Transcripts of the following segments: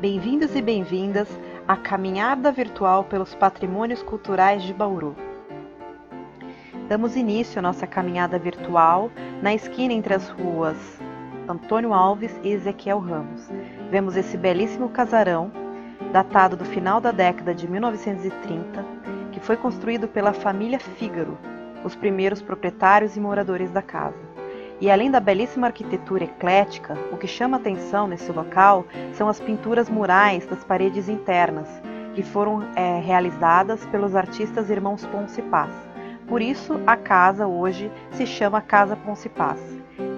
Bem-vindos e bem-vindas à caminhada virtual pelos patrimônios culturais de Bauru. Damos início à nossa caminhada virtual na esquina entre as ruas Antônio Alves e Ezequiel Ramos. Vemos esse belíssimo casarão, datado do final da década de 1930, que foi construído pela família Fígaro, os primeiros proprietários e moradores da casa. E além da belíssima arquitetura eclética, o que chama atenção nesse local são as pinturas murais das paredes internas, que foram realizadas pelos artistas irmãos Ponce Paz. Por isso, a casa hoje se chama Casa Ponce Paz.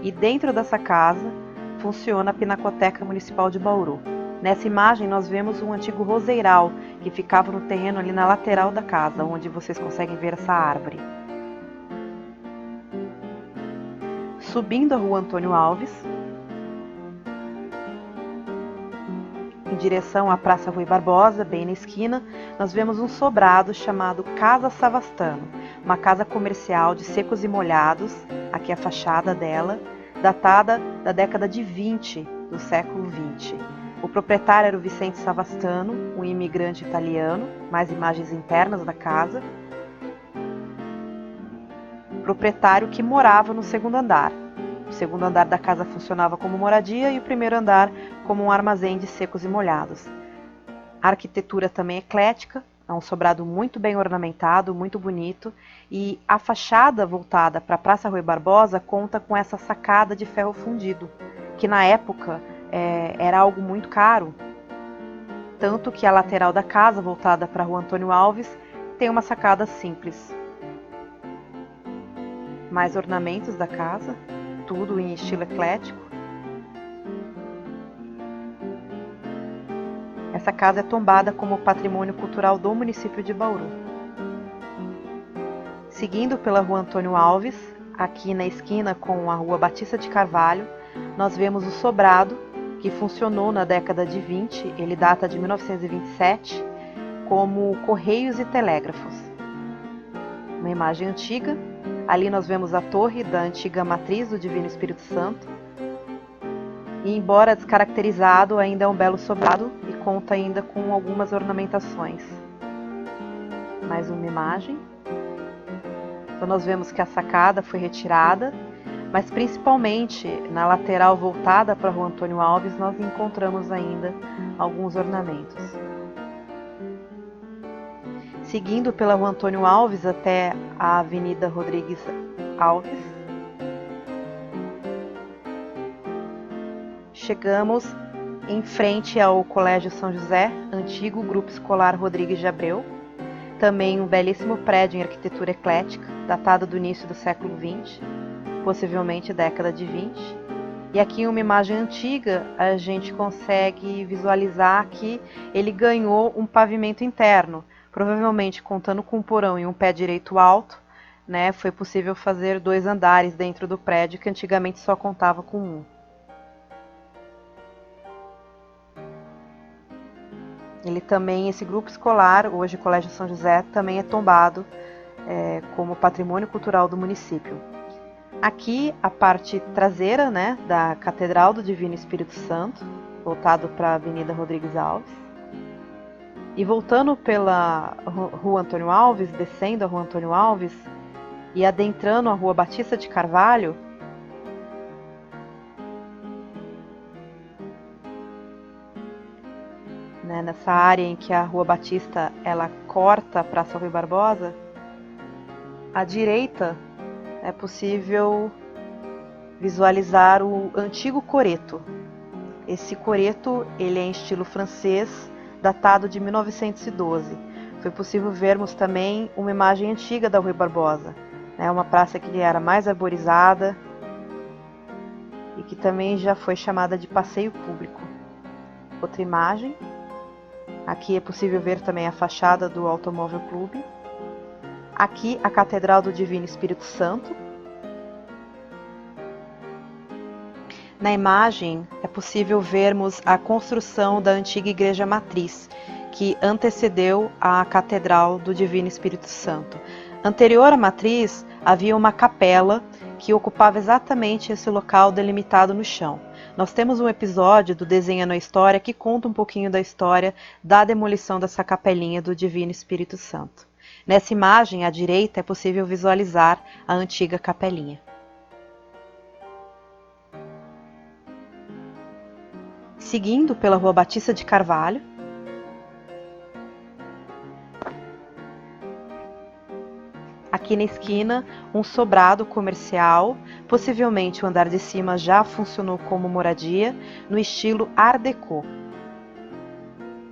E dentro dessa casa funciona a Pinacoteca Municipal de Bauru. Nessa imagem nós vemos um antigo roseiral que ficava no terreno ali na lateral da casa, onde vocês conseguem ver essa árvore. Subindo a rua Antônio Alves, em direção à Praça Rui Barbosa, bem na esquina, nós vemos um sobrado chamado Casa Savastano, uma casa comercial de secos e molhados, aqui a fachada dela, datada da década de 20 do século 20. O proprietário era o Vicente Savastano, um imigrante italiano, mais imagens internas da casa, proprietário que morava no segundo andar. O segundo andar da casa funcionava como moradia e o primeiro andar como um armazém de secos e molhados. A arquitetura também é eclética, é um sobrado muito bem ornamentado, muito bonito, e a fachada voltada para a Praça Rui Barbosa conta com essa sacada de ferro fundido, que na época era algo muito caro, tanto que a lateral da casa, voltada para a Rua Antônio Alves, tem uma sacada simples. Mais ornamentos da casa, tudo em estilo eclético. Essa casa é tombada como patrimônio cultural do município de Bauru. Seguindo pela Rua Antônio Alves, aqui na esquina com a Rua Batista de Carvalho, nós vemos o sobrado, que funcionou na década de 20, ele data de 1927, como correios e telégrafos. Uma imagem antiga. Ali nós vemos a torre da antiga matriz do Divino Espírito Santo. E embora descaracterizado, ainda é um belo sobrado e conta ainda com algumas ornamentações. Mais uma imagem. Então nós vemos que a sacada foi retirada, mas principalmente na lateral voltada para a Rua Antônio Alves nós encontramos ainda alguns ornamentos. Seguindo pela Rua Antônio Alves até a Avenida Rodrigues Alves, chegamos em frente ao Colégio São José, antigo Grupo Escolar Rodrigues de Abreu, também um belíssimo prédio em arquitetura eclética, datado do início do século 20, possivelmente década de 20. E aqui em uma imagem antiga a gente consegue visualizar que ele ganhou um pavimento interno, provavelmente contando com um porão e um pé direito alto, né, foi possível fazer 2 andares dentro do prédio que antigamente só contava com 1. Ele também, esse grupo escolar, hoje Colégio São José, também é tombado como patrimônio cultural do município. Aqui a parte traseira, né, da Catedral do Divino Espírito Santo, voltado para a Avenida Rodrigues Alves. E voltando pela Rua Antônio Alves, descendo a Rua Antônio Alves e adentrando a Rua Batista de Carvalho, né, nessa área em que a Rua Batista ela corta a Praça Rui Barbosa, à direita é possível visualizar o antigo coreto. Esse coreto ele é em estilo francês, datado de 1912. Foi possível vermos também uma imagem antiga da Rui Barbosa, né, uma praça que era mais arborizada e que também já foi chamada de passeio público. Outra imagem. Aqui é possível ver também a fachada do Automóvel Clube. Aqui a Catedral do Divino Espírito Santo. Na imagem é possível vermos a construção da antiga Igreja Matriz, que antecedeu a Catedral do Divino Espírito Santo. Anterior à Matriz, havia uma capela que ocupava exatamente esse local delimitado no chão. Nós temos um episódio do Desenhando a História que conta um pouquinho da história da demolição dessa capelinha do Divino Espírito Santo. Nessa imagem, à direita, é possível visualizar a antiga capelinha. Seguindo pela Rua Batista de Carvalho, aqui na esquina, um sobrado comercial, possivelmente o andar de cima já funcionou como moradia, no estilo Art Deco.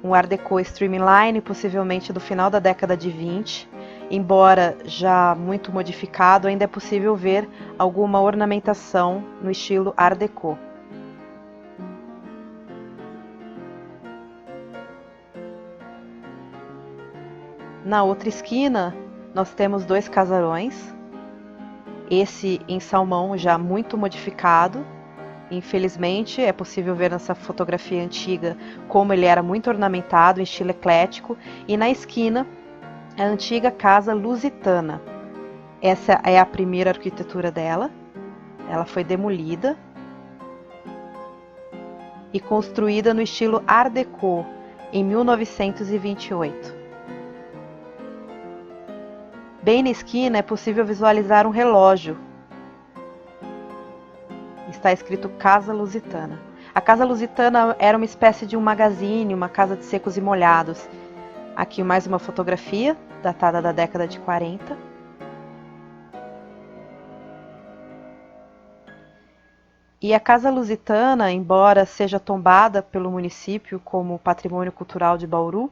Um Art Deco streamline, possivelmente do final da década de 20, embora já muito modificado, ainda é possível ver alguma ornamentação no estilo Art Deco. Na outra esquina, nós temos dois casarões, esse em salmão já muito modificado. Infelizmente, é possível ver nessa fotografia antiga como ele era muito ornamentado, em estilo eclético. E na esquina, a antiga Casa Lusitana. Essa é a primeira arquitetura dela. Ela foi demolida e construída no estilo Art Deco, em 1928. Bem na esquina é possível visualizar um relógio. Está escrito Casa Lusitana. A Casa Lusitana era uma espécie de um magazine, uma casa de secos e molhados. Aqui mais uma fotografia, datada da década de 40. E a Casa Lusitana, embora seja tombada pelo município como patrimônio cultural de Bauru,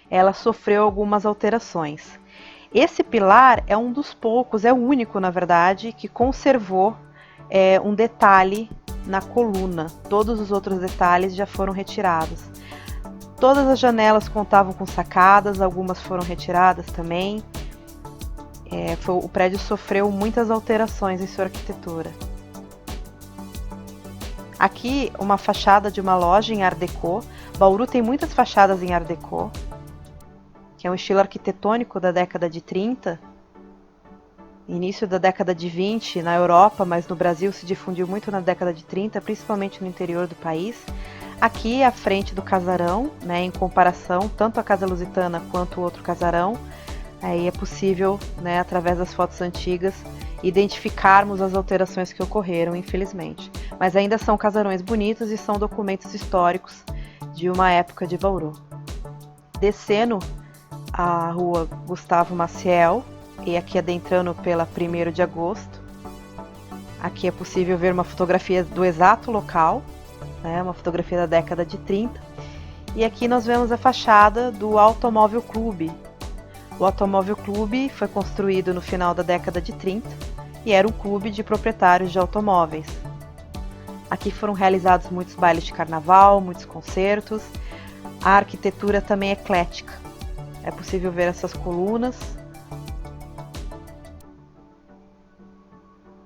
ela sofreu algumas alterações. Esse pilar é um dos poucos, é o único, na verdade, que conservou um detalhe na coluna. Todos os outros detalhes já foram retirados. Todas as janelas contavam com sacadas, algumas foram retiradas também. O prédio sofreu muitas alterações em sua arquitetura. Aqui, uma fachada de uma loja em Art Deco. Bauru tem muitas fachadas em Art Deco, que é um estilo arquitetônico da década de 30, início da década de 20 na Europa, mas no Brasil se difundiu muito na década de 30, principalmente no interior do país. Aqui à frente do casarão, né, em comparação, tanto a Casa Lusitana quanto o outro casarão, aí é possível, né, através das fotos antigas, identificarmos as alterações que ocorreram, infelizmente. Mas ainda são casarões bonitos e são documentos históricos de uma época de Bauru. Descendo a rua Gustavo Maciel, e aqui adentrando pela 1º de agosto. Aqui é possível ver uma fotografia do exato local, né, uma fotografia da década de 30. E aqui nós vemos a fachada do Automóvel Clube. O Automóvel Clube foi construído no final da década de 30 e era um clube de proprietários de automóveis. Aqui foram realizados muitos bailes de carnaval, muitos concertos. A arquitetura também é eclética. É possível ver essas colunas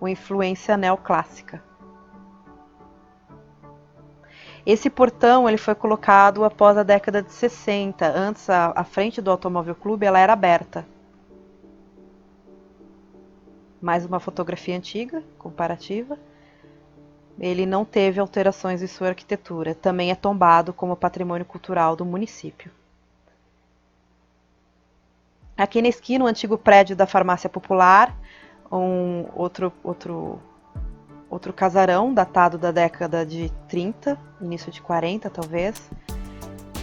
com influência neoclássica. Esse portão ele foi colocado após a década de 60. Antes, a frente do Automóvel Clube ela era aberta. Mais uma fotografia antiga, comparativa. Ele não teve alterações em sua arquitetura. Também é tombado como patrimônio cultural do município. Aqui na esquina, o antigo prédio da Farmácia Popular, outro casarão datado da década de 30, início de 40 talvez.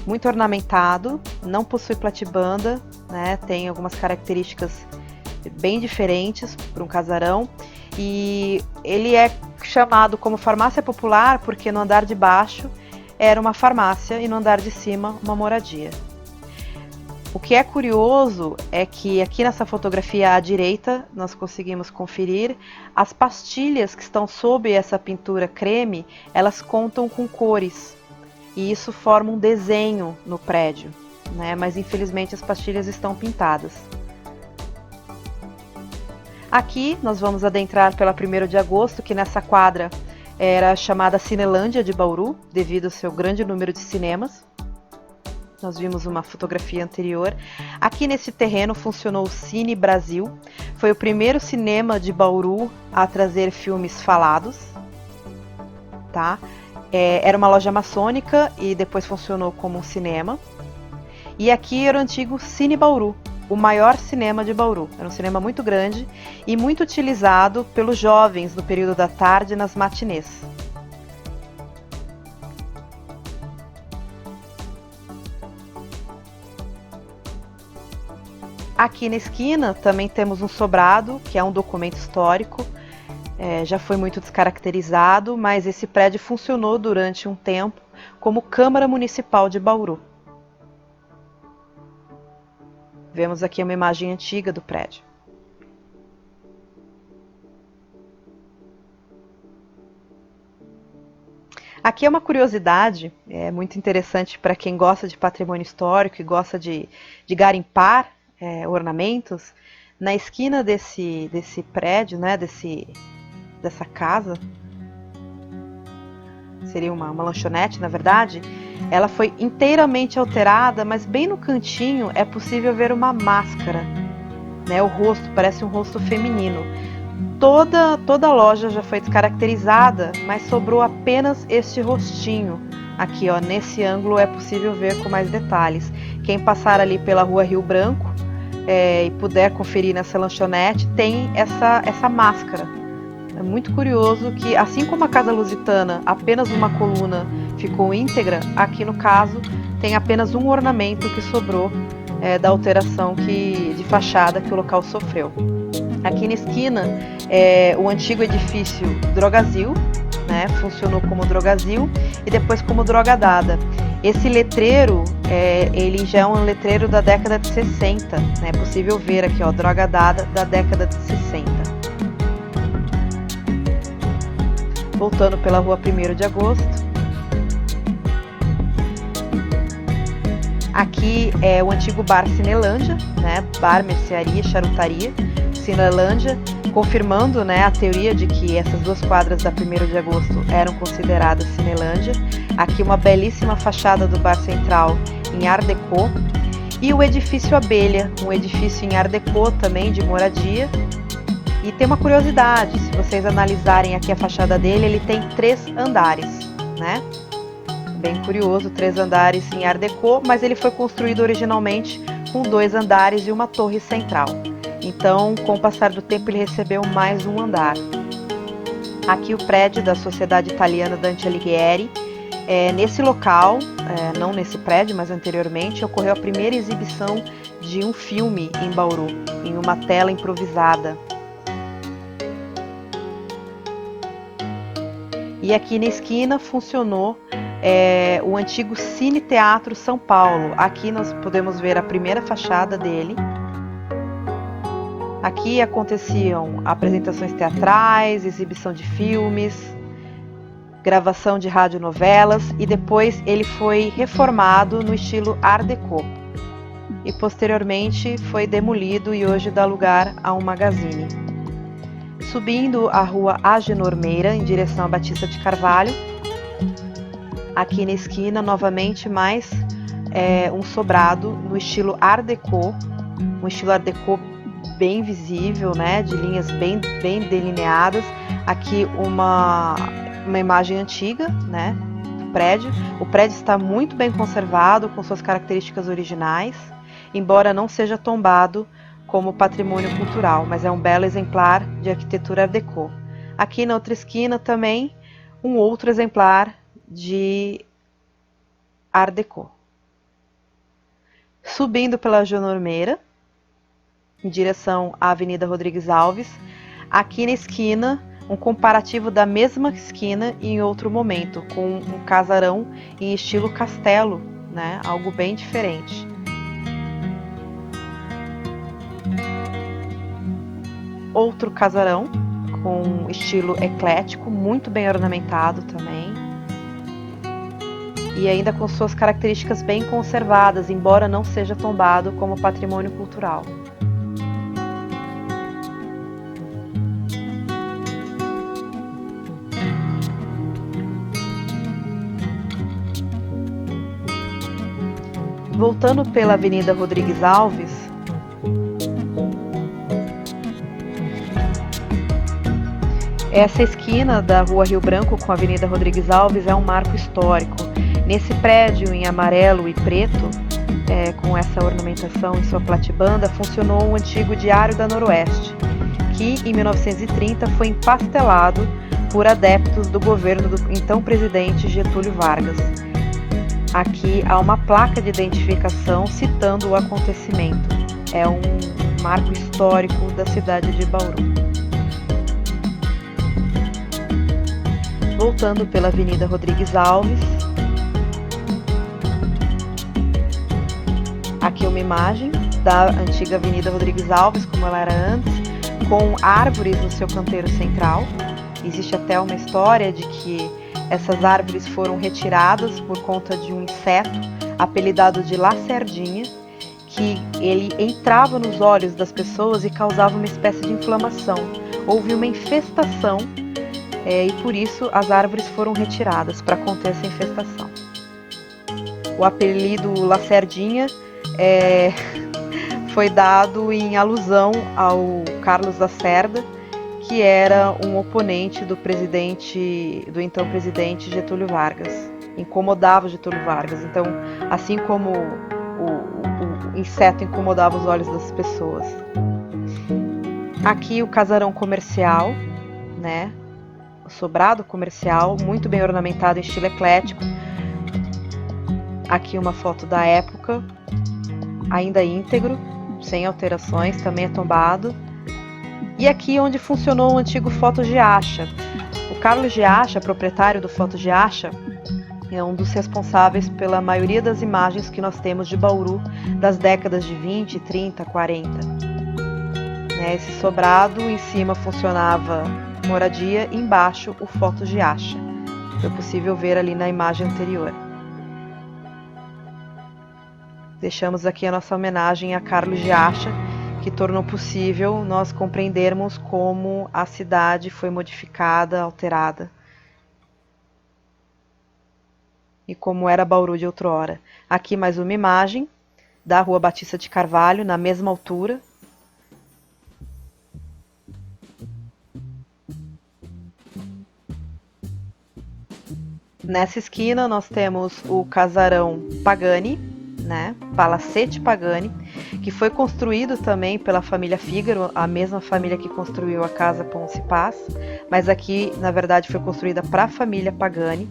Muito ornamentado, não possui platibanda, né? Tem algumas características bem diferentes para um casarão. E ele é chamado como Farmácia Popular porque no andar de baixo era uma farmácia e no andar de cima uma moradia. O que é curioso é que aqui nessa fotografia à direita nós conseguimos conferir as pastilhas que estão sob essa pintura creme, elas contam com cores e isso forma um desenho no prédio, né? Mas infelizmente as pastilhas estão pintadas. Aqui nós vamos adentrar pela 1º de agosto, que nessa quadra era chamada Cinelândia de Bauru, devido ao seu grande número de cinemas. nós vimos uma fotografia anterior. Aqui nesse terreno funcionou o Cine Brasil, foi o primeiro cinema de Bauru a trazer filmes falados, tá? Era uma loja maçônica e depois funcionou como um cinema. E aqui era o antigo Cine Bauru, o maior cinema de Bauru. Era um cinema muito grande e muito utilizado pelos jovens no período da tarde nas matinês. Aqui na esquina também temos um sobrado, que é um documento histórico. Já foi muito descaracterizado, mas esse prédio funcionou durante um tempo como Câmara Municipal de Bauru. Vemos aqui uma imagem antiga do prédio. Aqui é uma curiosidade, muito interessante para quem gosta de patrimônio histórico e gosta de garimpar ornamentos. Na esquina desse prédio, né, dessa casa, seria uma lanchonete, na verdade, ela foi inteiramente alterada, mas bem no cantinho é possível ver uma máscara, né, o rosto, parece um rosto feminino. Toda a loja já foi descaracterizada, mas sobrou apenas este rostinho. Aqui, ó, nesse ângulo é possível ver com mais detalhes. Quem passar ali pela rua Rio Branco e puder conferir nessa lanchonete, tem essa máscara. É muito curioso que, assim como a Casa Lusitana, apenas uma coluna ficou íntegra, aqui no caso tem apenas um ornamento que sobrou da alteração de fachada que o local sofreu. Aqui na esquina o antigo edifício Drogazil, né, funcionou como Drogazil e depois como Drogadada. Esse letreiro, ele já é um letreiro da década de 60, né, é possível ver aqui, ó, Drogadada da década de 60. Voltando pela rua 1º de Agosto. Aqui é o antigo bar Cinelândia, né, bar, mercearia, charutaria, Cinelândia, confirmando, né, a teoria de que essas duas quadras da 1º de Agosto eram consideradas Cinelândia. Aqui uma belíssima fachada do bar central em Art Deco. E o edifício Abelha, um edifício em Art Deco também de moradia. E tem uma curiosidade, se vocês analisarem aqui a fachada dele, ele tem 3 andares, né? Bem curioso, 3 andares em Art Deco, mas ele foi construído originalmente com 2 andares e uma torre central. Então, com o passar do tempo, ele recebeu mais um andar. Aqui o prédio da Sociedade Italiana Dante Alighieri. Nesse local, não nesse prédio, mas anteriormente, ocorreu a primeira exibição de um filme em Bauru, em uma tela improvisada. E aqui na esquina funcionou o antigo Cine Teatro São Paulo. Aqui nós podemos ver a primeira fachada dele. Aqui aconteciam apresentações teatrais, exibição de filmes, gravação de radionovelas e depois ele foi reformado no estilo Art Deco e posteriormente foi demolido e hoje dá lugar a um magazine. Subindo a rua Agenor Meira em direção a Batista de Carvalho, aqui na esquina novamente mais um sobrado no estilo Art Deco, um estilo Art Deco bem visível, né, de linhas bem delineadas. Aqui uma imagem antiga, né, do prédio. O prédio está muito bem conservado, com suas características originais, embora não seja tombado como patrimônio cultural, mas é um belo exemplar de arquitetura Art Deco. Aqui na outra esquina também um outro exemplar de Art Deco. Subindo pela Agenor Meira, em direção à Avenida Rodrigues Alves, aqui na esquina, um comparativo da mesma esquina em outro momento, com um casarão em estilo castelo, né? Algo bem diferente. Outro casarão com estilo eclético, muito bem ornamentado também. E ainda com suas características bem conservadas, embora não seja tombado como patrimônio cultural. Voltando pela Avenida Rodrigues Alves, essa esquina da Rua Rio Branco com a Avenida Rodrigues Alves é um marco histórico. Nesse prédio em amarelo e preto, com essa ornamentação em sua platibanda, funcionou o antigo Diário da Noroeste, que em 1930 foi empastelado por adeptos do governo do então presidente Getúlio Vargas. Aqui há uma placa de identificação citando o acontecimento. É um marco histórico da cidade de Bauru. Voltando pela Avenida Rodrigues Alves, aqui uma imagem da antiga Avenida Rodrigues Alves, como ela era antes, com árvores no seu canteiro central. Existe até uma história de que essas árvores foram retiradas por conta de um inseto apelidado de lacerdinha, que ele entrava nos olhos das pessoas e causava uma espécie de inflamação. Houve uma infestação e por isso as árvores foram retiradas para conter essa infestação. O apelido Lacerdinha foi dado em alusão ao Carlos Lacerda, que era um oponente do então presidente Getúlio Vargas. Incomodava Getúlio Vargas. Então, assim como o inseto incomodava os olhos das pessoas. Aqui o casarão comercial, né? O sobrado comercial, muito bem ornamentado em estilo eclético. Aqui uma foto da época, ainda íntegro, sem alterações, também é tombado. E aqui onde funcionou o antigo Foto Giacha. O Carlos Giacha, proprietário do Foto Giacha, é um dos responsáveis pela maioria das imagens que nós temos de Bauru das décadas de 20, 30, 40. Esse sobrado, em cima funcionava moradia, embaixo o Foto Giacha. Foi possível ver ali na imagem anterior. Deixamos aqui a nossa homenagem a Carlos Giacha, que tornou possível nós compreendermos como a cidade foi modificada, alterada. E como era Bauru de outrora. Aqui mais uma imagem da Rua Batista de Carvalho, na mesma altura. Nessa esquina nós temos o casarão Pagani, né? Palacete Pagani, que foi construído também pela família Fígaro, a mesma família que construiu a Casa Ponce Paz, mas aqui, na verdade, foi construída para a família Pagani.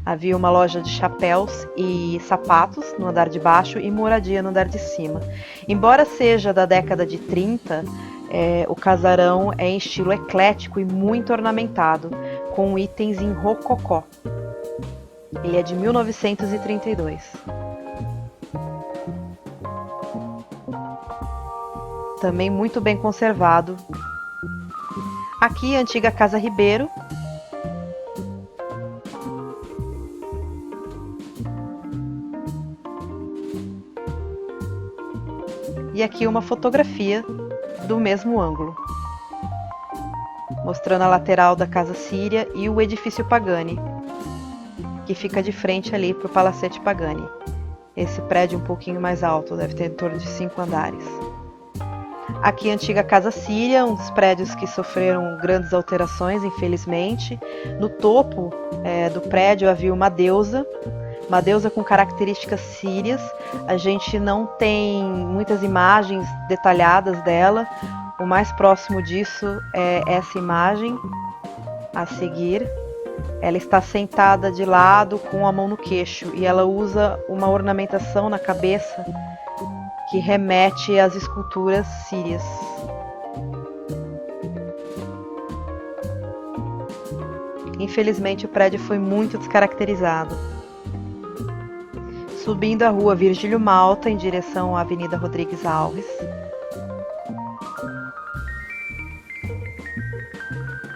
Havia uma loja de chapéus e sapatos no andar de baixo e moradia no andar de cima. Embora seja da década de 30, o casarão é em estilo eclético e muito ornamentado, com itens em rococó. Ele é de 1932. Também muito bem conservado. Aqui a antiga Casa Ribeiro. E aqui uma fotografia do mesmo ângulo, mostrando a lateral da Casa Síria e o edifício Pagani, que fica de frente ali para o Palacete Pagani. Esse prédio um pouquinho mais alto, deve ter em torno de 5 andares. Aqui a antiga Casa Síria, um dos prédios que sofreram grandes alterações, infelizmente. No topo do prédio havia uma deusa com características sírias. A gente não tem muitas imagens detalhadas dela. O mais próximo disso é essa imagem a seguir. Ela está sentada de lado com a mão no queixo e ela usa uma ornamentação na cabeça que remete às esculturas sírias. Infelizmente o prédio foi muito descaracterizado. Subindo a rua Virgílio Malta em direção à Avenida Rodrigues Alves.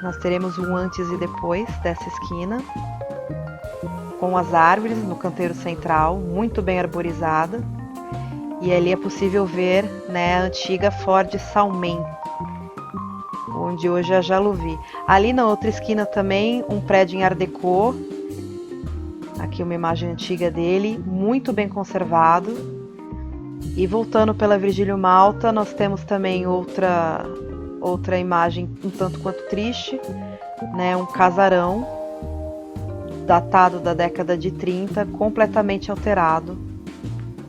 Nós teremos um antes e depois dessa esquina, com as árvores no canteiro central, muito bem arborizada. E ali é possível ver, a antiga Ford Salmen, onde hoje é a Jaluvi. Ali na outra esquina também um prédio em Art Deco. Aqui uma imagem antiga dele, muito bem conservado. E voltando pela Virgílio Malta, nós temos também outra imagem um tanto quanto triste, né? Um casarão datado da década de 30, completamente alterado,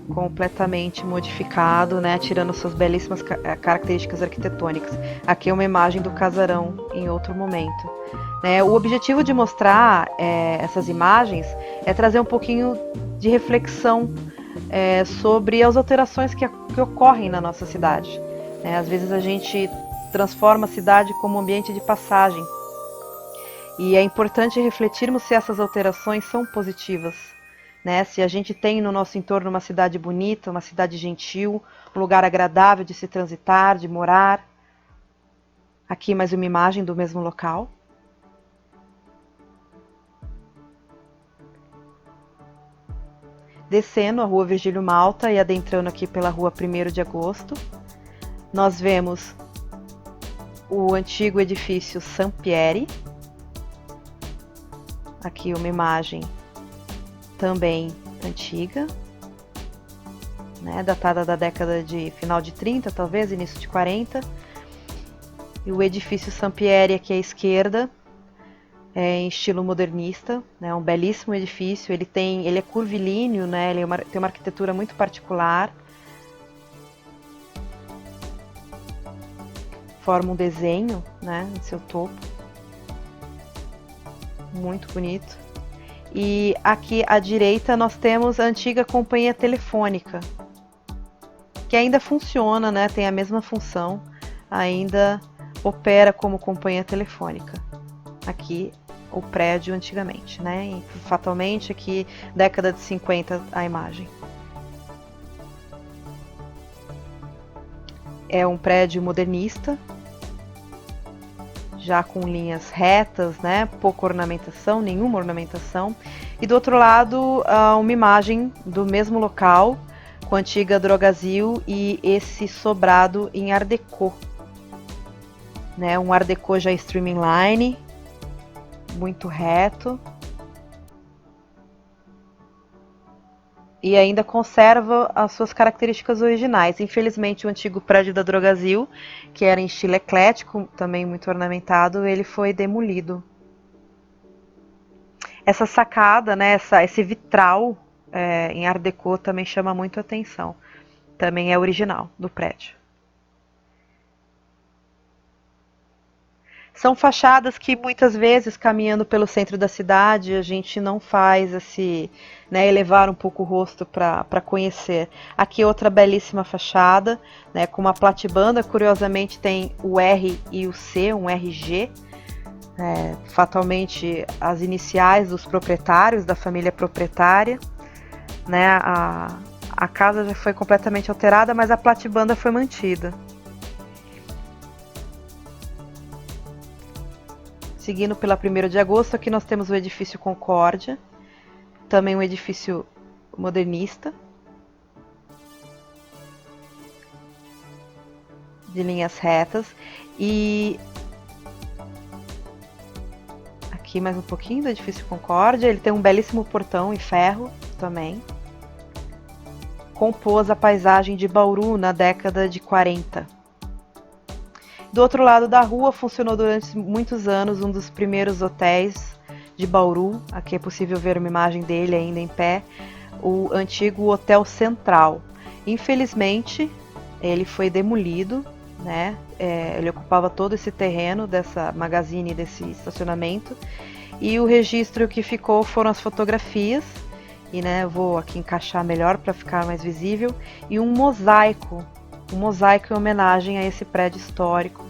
completamente modificado, né? Tirando suas belíssimas características arquitetônicas. Aqui é uma imagem do casarão em outro momento. O objetivo de mostrar essas imagens é trazer um pouquinho de reflexão sobre as alterações que ocorrem na nossa cidade. Às vezes a gente transforma a cidade como um ambiente de passagem. E é importante refletirmos se essas alterações são positivas. Se a gente tem no nosso entorno uma cidade bonita, uma cidade gentil, um lugar agradável de se transitar, de morar. Aqui mais uma imagem do mesmo local. Descendo a rua Virgílio Malta e adentrando aqui pela rua 1º de Agosto, nós vemos o antigo edifício Sampieri. Aqui uma imagem também antiga, datada da década de final de 30, talvez, início de 40. E o edifício Sampieri aqui à esquerda, em estilo modernista, um belíssimo edifício. Ele é curvilíneo, ele tem uma arquitetura muito particular. Forma um desenho, em seu topo. Muito bonito. E aqui à direita nós temos a antiga companhia telefônica, que ainda funciona, tem a mesma função, ainda opera como companhia telefônica. Aqui o prédio antigamente, e fatalmente aqui década de 50 a imagem. É um prédio modernista, já com linhas retas, pouca ornamentação, nenhuma ornamentação. E do outro lado, uma imagem do mesmo local, com a antiga Drogasil e esse sobrado em Art Deco. Um Art Deco já streamline, muito reto. E ainda conserva as suas características originais. Infelizmente, o antigo prédio da Drogasil, que era em estilo eclético, também muito ornamentado, ele foi demolido. Essa sacada, esse vitral em Art Deco também chama muito a atenção. Também é original do prédio. São fachadas que muitas vezes, caminhando pelo centro da cidade, a gente não faz elevar um pouco o rosto para conhecer. Aqui outra belíssima fachada, com uma platibanda, curiosamente tem o R e o C, um RG, fatalmente as iniciais dos proprietários, da família proprietária. A casa já foi completamente alterada, mas a platibanda foi mantida. Seguindo pela 1º de Agosto, aqui nós temos o edifício Concórdia, também um edifício modernista, de linhas retas. E aqui mais um pouquinho do edifício Concórdia, ele tem um belíssimo portão em ferro também. Compôs a paisagem de Bauru na década de 40. Do outro lado da rua, funcionou durante muitos anos um dos primeiros hotéis de Bauru. Aqui é possível ver uma imagem dele ainda em pé, o antigo Hotel Central. Infelizmente, ele foi demolido, ele ocupava todo esse terreno dessa Magazine, desse estacionamento, e o registro que ficou foram as fotografias, e eu vou aqui encaixar melhor para ficar mais visível, e um mosaico em homenagem a esse prédio histórico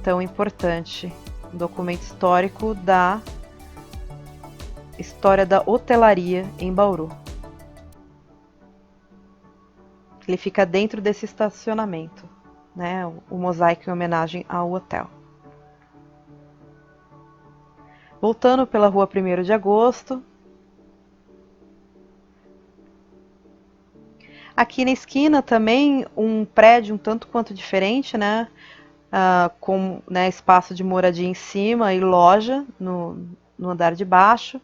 tão importante, um documento histórico da história da hotelaria em Bauru. Ele fica dentro desse estacionamento, o mosaico em homenagem ao hotel. Voltando pela rua 1º de Agosto, aqui na esquina também um prédio um tanto quanto diferente, com espaço de moradia em cima e loja no andar de baixo,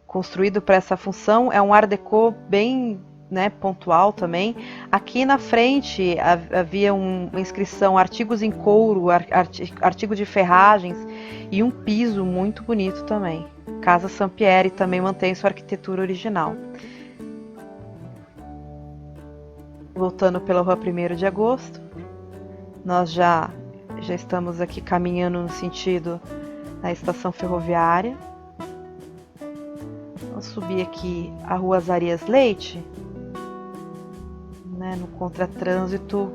construído para essa função. É um Art Deco bem né, pontual também. Aqui na frente havia uma inscrição artigos em couro, artigo de ferragens e um piso muito bonito também. Casa Sampieri também mantém sua arquitetura original. Voltando pela Rua 1º de Agosto, nós já estamos aqui caminhando no sentido da estação ferroviária. Vamos subir aqui a Rua Azarias Leite, né, no contratrânsito,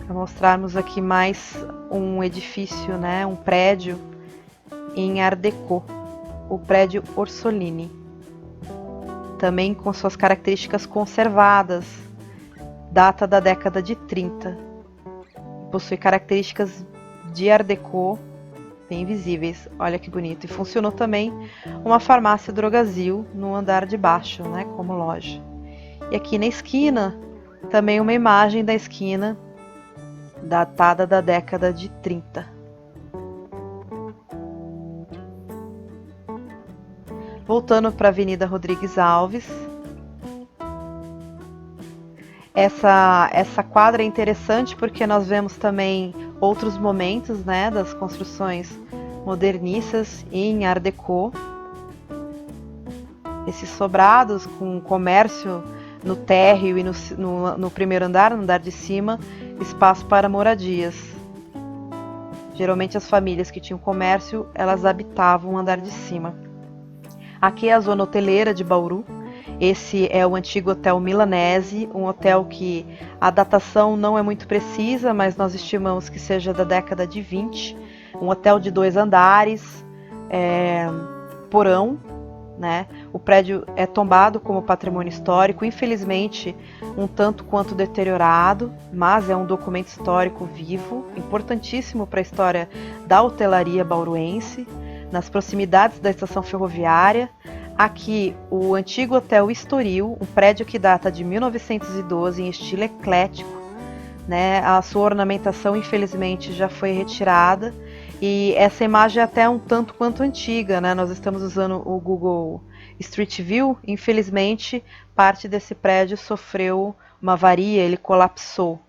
para mostrarmos aqui mais um edifício, né, um prédio em Art Deco, o prédio Orsolini, também com suas características conservadas, data da década de 30, possui características de Art Deco bem visíveis, olha que bonito, e funcionou também uma farmácia Drogasil no andar de baixo, né, como loja. E aqui na esquina, também uma imagem da esquina datada da década de 30. Voltando para a Avenida Rodrigues Alves. Essa quadra é interessante porque nós vemos também outros momentos, né, das construções modernistas em Art Deco. Esses sobrados com comércio no térreo e no primeiro andar, no andar de cima, espaço para moradias. Geralmente as famílias que tinham comércio, elas habitavam o andar de cima. Aqui é a zona hoteleira de Bauru. Esse é o antigo Hotel Milanese, um hotel que a datação não é muito precisa, mas nós estimamos que seja da década de 20. Um hotel de 2 andares, porão, né? O prédio é tombado como patrimônio histórico, infelizmente um tanto quanto deteriorado, mas é um documento histórico vivo, importantíssimo para a história da hotelaria bauruense, nas proximidades da estação ferroviária. Aqui o antigo Hotel Estoril, um prédio que data de 1912 em estilo eclético, né? A sua ornamentação infelizmente já foi retirada e essa imagem é até um tanto quanto antiga, né? Nós estamos usando o Google Street View, infelizmente parte desse prédio sofreu uma avaria, ele colapsou.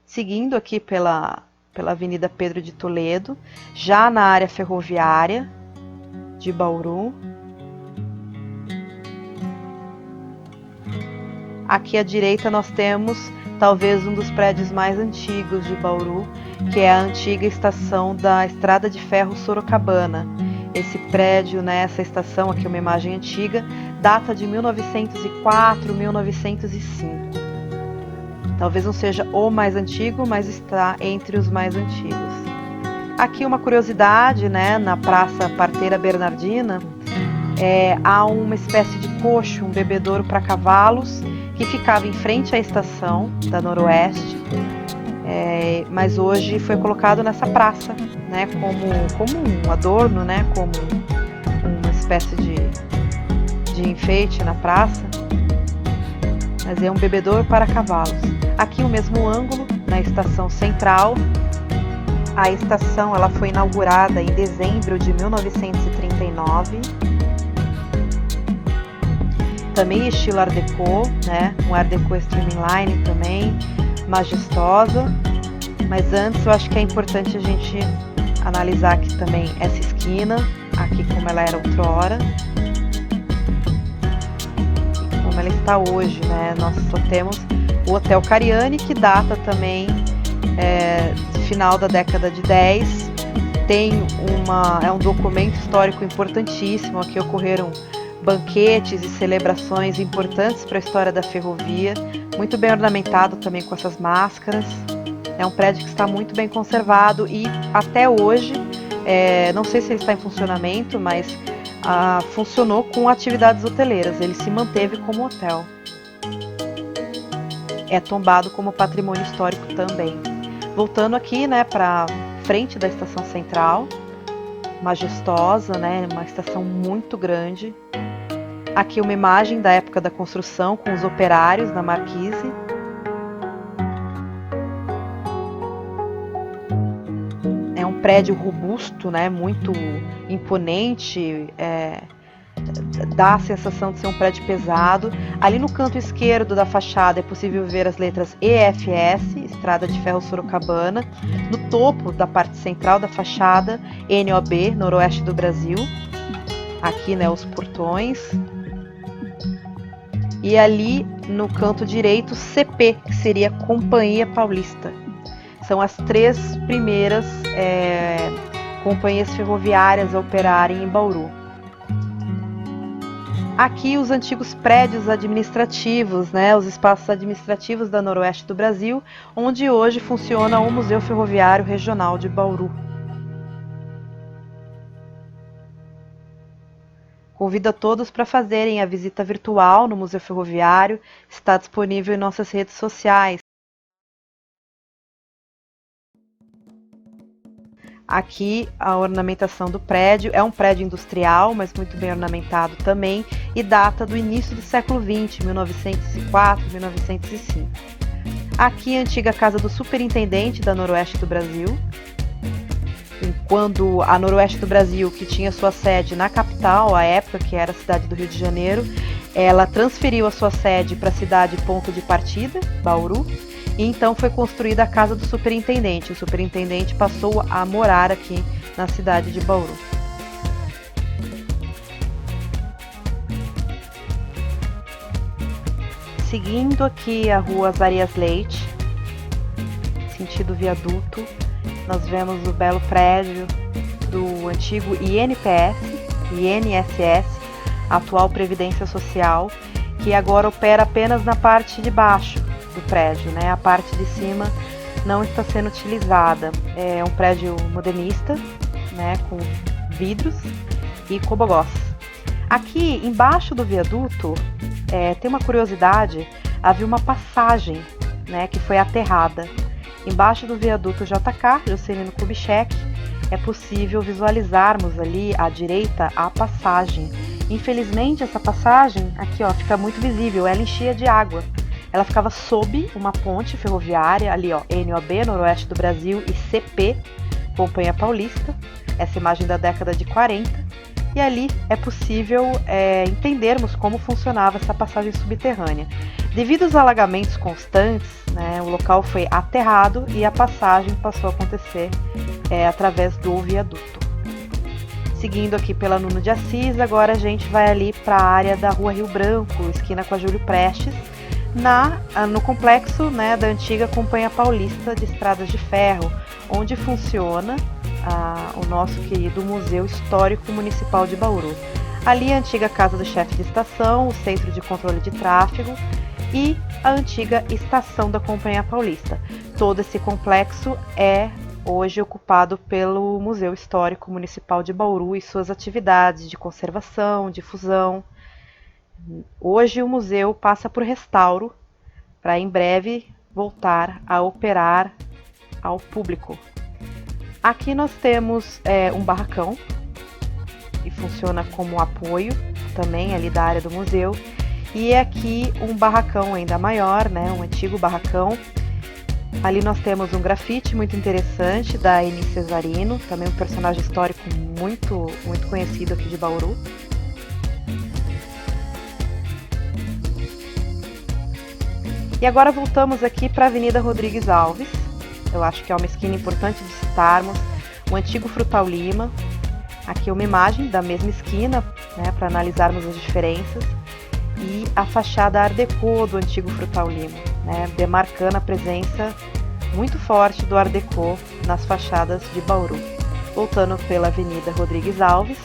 Seguindo aqui pela Avenida Pedro de Toledo, já na área ferroviária de Bauru. Aqui à direita nós temos talvez um dos prédios mais antigos de Bauru, que é a antiga estação da Estrada de Ferro Sorocabana. Esse prédio, né, essa estação, aqui é uma imagem antiga, data de 1904, 1905. Talvez não seja o mais antigo, mas está entre os mais antigos. Aqui uma curiosidade, né, na Praça Parteira Bernardina, há uma espécie de coxo, um bebedouro para cavalos, que ficava em frente à estação da Noroeste, mas hoje foi colocado nessa praça, né, como um adorno, né, como uma espécie de enfeite na praça, mas é um bebedouro para cavalos. Aqui o mesmo ângulo, na estação central. A estação ela foi inaugurada em dezembro de 1939. Também estilo Art Deco, né? Um Art Deco Streamline também, majestosa. Mas antes eu acho que é importante a gente analisar aqui também essa esquina, aqui como ela era outrora, e como ela está hoje, né? Nós só temos o Hotel Cariani, que data também de final da década de 10. É um documento histórico importantíssimo. Aqui ocorreram banquetes e celebrações importantes para a história da ferrovia, muito bem ornamentado também com essas máscaras. É um prédio que está muito bem conservado e até hoje, não sei se ele está em funcionamento, mas funcionou com atividades hoteleiras, ele se manteve como hotel. É tombado como patrimônio histórico também. Voltando aqui, né, para frente da estação central, majestosa, né, uma estação muito grande. Aqui uma imagem da época da construção com os operários da Marquise. É um prédio robusto, né, muito imponente, dá a sensação de ser um prédio pesado. Ali no canto esquerdo da fachada é possível ver as letras EFS, Estrada de Ferro Sorocabana. No topo da parte central da fachada, NOB, Noroeste do Brasil. Aqui, né, os portões. E ali no canto direito, CP, que seria Companhia Paulista. São as 3 primeiras companhias ferroviárias a operarem em Bauru. Aqui os antigos prédios administrativos, né, os espaços administrativos da Noroeste do Brasil, onde hoje funciona o Museu Ferroviário Regional de Bauru. Convido a todos para fazerem a visita virtual no Museu Ferroviário, está disponível em nossas redes sociais. Aqui a ornamentação do prédio, é um prédio industrial, mas muito bem ornamentado também, e data do início do século XX, 1904, 1905. Aqui a antiga casa do superintendente da Noroeste do Brasil, quando a Noroeste do Brasil, que tinha sua sede na capital, à época, que era a cidade do Rio de Janeiro, ela transferiu a sua sede para a cidade ponto de partida, Bauru, e então foi construída a casa do superintendente. O superintendente passou a morar aqui na cidade de Bauru. Seguindo aqui a rua Zarias Leite, sentido viaduto, nós vemos o belo prédio do antigo INSS, atual Previdência Social, que agora opera apenas na parte de baixo do prédio, né? A parte de cima não está sendo utilizada. É um prédio modernista, né? Com vidros e cobogós. Aqui embaixo do viaduto tem uma curiosidade: havia uma passagem, né? Que foi aterrada. Embaixo do viaduto JK, Juscelino Kubitschek, é possível visualizarmos ali à direita a passagem. Infelizmente essa passagem aqui, ó, fica muito visível. Ela enchia de água. Ela ficava sob uma ponte ferroviária, ali, ó, NOB, Noroeste do Brasil, e CP, Companhia Paulista. Essa imagem da década de 40. E ali é possível entendermos como funcionava essa passagem subterrânea. Devido aos alagamentos constantes, né, o local foi aterrado e a passagem passou a acontecer através do viaduto. Seguindo aqui pela Nuno de Assis, agora a gente vai ali para a área da Rua Rio Branco, esquina com a Júlio Prestes, no complexo, né, da antiga Companhia Paulista de Estradas de Ferro, onde funciona o nosso querido Museu Histórico Municipal de Bauru. Ali a antiga casa do chefe de estação, o centro de controle de tráfego e a antiga estação da Companhia Paulista. Todo esse complexo é hoje ocupado pelo Museu Histórico Municipal de Bauru e suas atividades de conservação, difusão. Hoje o museu passa por restauro para em breve voltar a operar ao público. Aqui nós temos um barracão que funciona como apoio também ali da área do museu, e aqui um barracão ainda maior, né, um antigo barracão. Ali nós temos um grafite muito interessante da Eni Cesarino, também um personagem histórico muito conhecido aqui de Bauru. E agora voltamos aqui para a Avenida Rodrigues Alves. Eu acho que é uma esquina importante de citarmos. O antigo Frutal Lima. Aqui uma imagem da mesma esquina, né, para analisarmos as diferenças. E a fachada Art Deco do antigo Frutal Lima, né, demarcando a presença muito forte do Art Deco nas fachadas de Bauru. Voltando pela Avenida Rodrigues Alves,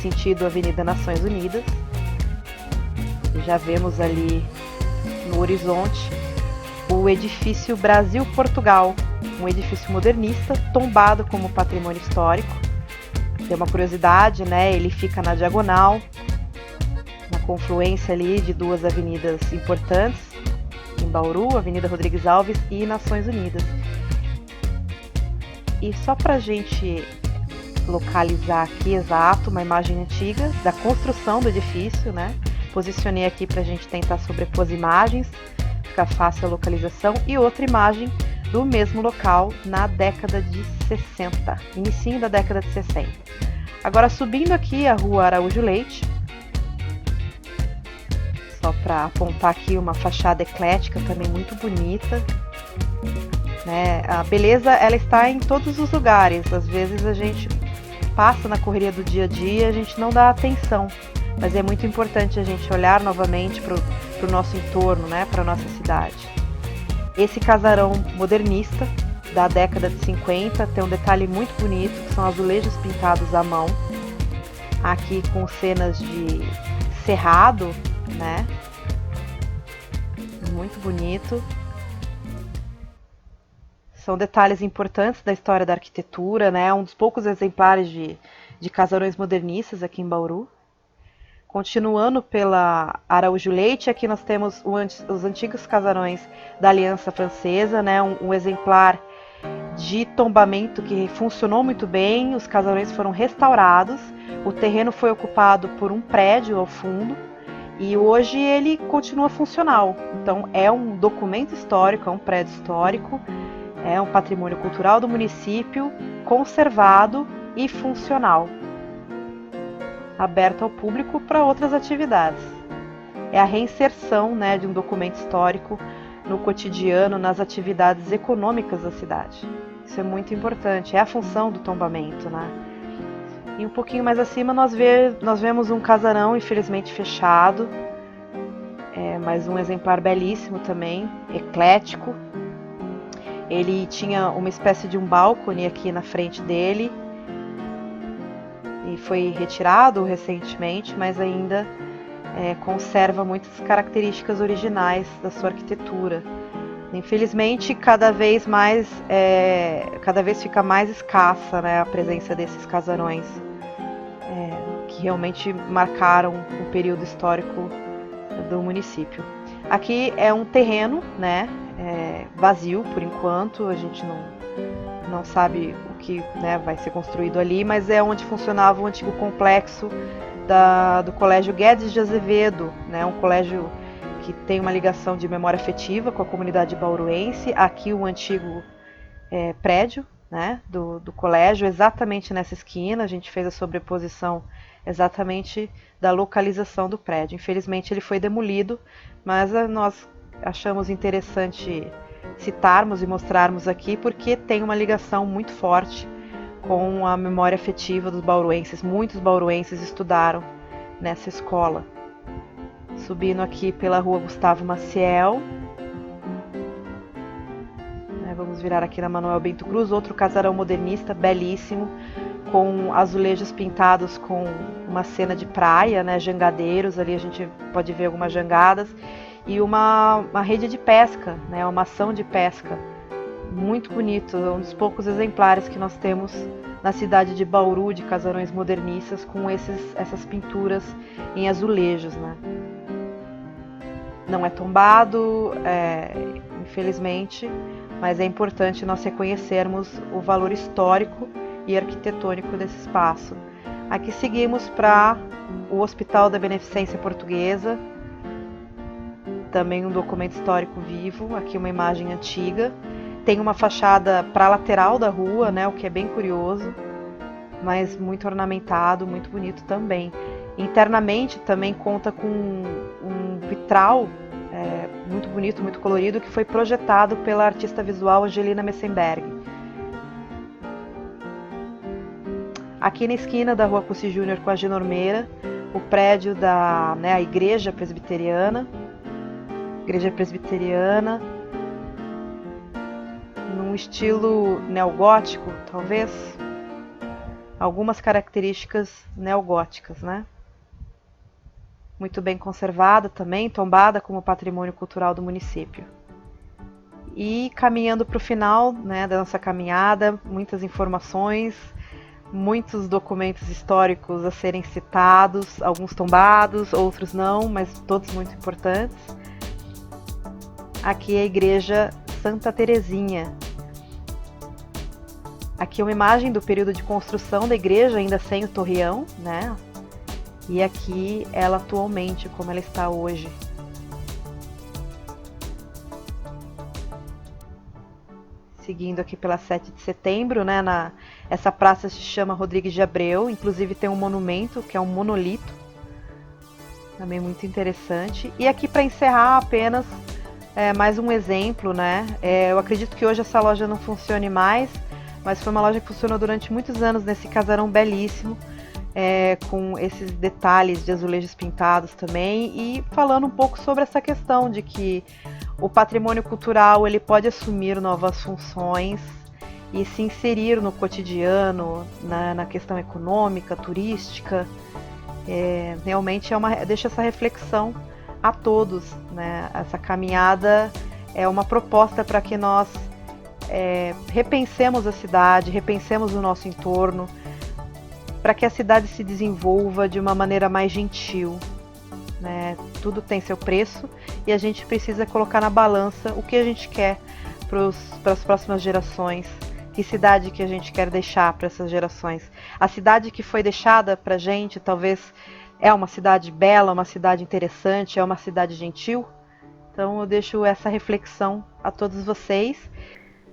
sentido Avenida Nações Unidas. E já vemos ali no horizonte o edifício Brasil-Portugal, um edifício modernista tombado como patrimônio histórico. Tem uma curiosidade, né? Ele fica na diagonal, na confluência ali de duas avenidas importantes em Bauru, Avenida Rodrigues Alves e Nações Unidas. E só para a gente localizar aqui exato, uma imagem antiga da construção do edifício, né? Posicionei aqui para a gente tentar sobrepor as imagens, fica fácil a localização, e outra imagem do mesmo local na década de 60, inicinho da década de 60. Agora subindo aqui a Rua Araújo Leite, só para apontar aqui uma fachada eclética também muito bonita, né? A beleza, ela está em todos os lugares. Às vezes a gente passa na correria do dia a dia, a gente não dá atenção, mas é muito importante a gente olhar novamente para o nosso entorno, né? Para a nossa cidade. Esse casarão modernista da década de 50 tem um detalhe muito bonito, que são azulejos pintados à mão, aqui com cenas de cerrado, né? Muito bonito. São detalhes importantes da história da arquitetura, né? Um dos poucos exemplares de casarões modernistas aqui em Bauru. Continuando pela Araújo Leite, aqui nós temos os antigos casarões da Aliança Francesa, né? Um exemplar de tombamento que funcionou muito bem. Os casarões foram restaurados, o terreno foi ocupado por um prédio ao fundo e hoje ele continua funcional. Então é um documento histórico, é um prédio histórico, é um patrimônio cultural do município, conservado e funcional, aberto ao público para outras atividades. É a reinserção, né, de um documento histórico no cotidiano, nas atividades econômicas da cidade. Isso é muito importante, é a função do tombamento, né? E um pouquinho mais acima nós vemos um casarão, infelizmente fechado, mas um exemplar belíssimo também, eclético. Ele tinha uma espécie de um balcone aqui na frente dele e foi retirado recentemente, mas ainda conserva muitas características originais da sua arquitetura. Infelizmente, cada vez fica mais escassa, né, a presença desses casarões que realmente marcaram o período histórico do município. Aqui é um terreno, né, vazio por enquanto, a gente não sabe o que, né, vai ser construído ali, mas é onde funcionava o antigo complexo do Colégio Guedes de Azevedo, né, um colégio que tem uma ligação de memória afetiva com a comunidade bauruense. Aqui o antigo prédio, né, do colégio, exatamente nessa esquina. A gente fez a sobreposição exatamente da localização do prédio. Infelizmente ele foi demolido, mas nós achamos interessante citarmos e mostrarmos aqui porque tem uma ligação muito forte com a memória afetiva dos bauruenses. Muitos bauruenses estudaram nessa escola. Subindo aqui pela rua Gustavo Maciel, vamos virar aqui na Manuel Bento Cruz, outro casarão modernista belíssimo, com azulejos pintados com uma cena de praia, né, jangadeiros, ali a gente pode ver algumas jangadas, e uma rede de pesca, né, uma ação de pesca, muito bonito, um dos poucos exemplares que nós temos na cidade de Bauru, de casarões modernistas, com essas pinturas em azulejos, né. Não é tombado, infelizmente, mas é importante nós reconhecermos o valor histórico e arquitetônico desse espaço. Aqui seguimos para o Hospital da Beneficência Portuguesa, também um documento histórico vivo, aqui uma imagem antiga. Tem uma fachada para a lateral da rua, né, o que é bem curioso, mas muito ornamentado, muito bonito também. Internamente também conta com um vitral muito bonito, muito colorido, que foi projetado pela artista visual Angelina Messenberg. Aqui na esquina da Rua Pussi Júnior com a Genormeira, o prédio a Igreja Presbiteriana. Igreja Presbiteriana, num estilo neogótico, talvez. Algumas características neogóticas, né? Muito bem conservada também, tombada como patrimônio cultural do município. E caminhando para o final, né, da nossa caminhada, muitas informações, muitos documentos históricos a serem citados, alguns tombados, outros não, mas todos muito importantes. Aqui é a Igreja Santa Terezinha. Aqui é uma imagem do período de construção da igreja, ainda sem o torreão, né? E aqui ela atualmente, como ela está hoje. Seguindo aqui pela 7 de setembro, né? Essa praça se chama Rodrigues de Abreu, inclusive tem um monumento, que é um monolito, também muito interessante. E aqui para encerrar apenas mais um exemplo, né? Eu acredito que hoje essa loja não funcione mais, mas foi uma loja que funcionou durante muitos anos nesse casarão belíssimo, com esses detalhes de azulejos pintados também, e falando um pouco sobre essa questão de que o patrimônio cultural ele pode assumir novas funções e se inserir no cotidiano, na questão econômica, turística. Realmente deixa essa reflexão a todos, né? Essa caminhada é uma proposta para que nós repensemos a cidade, repensemos o nosso entorno, para que a cidade se desenvolva de uma maneira mais gentil, né? Tudo tem seu preço e a gente precisa colocar na balança o que a gente quer para as próximas gerações. Que cidade que a gente quer deixar para essas gerações? A cidade que foi deixada para a gente, talvez é uma cidade bela, uma cidade interessante, é uma cidade gentil? Então eu deixo essa reflexão a todos vocês.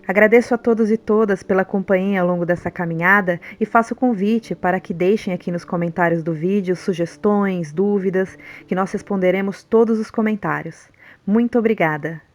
Agradeço a todos e todas pela companhia ao longo dessa caminhada e faço o convite para que deixem aqui nos comentários do vídeo sugestões, dúvidas, que nós responderemos todos os comentários. Muito obrigada!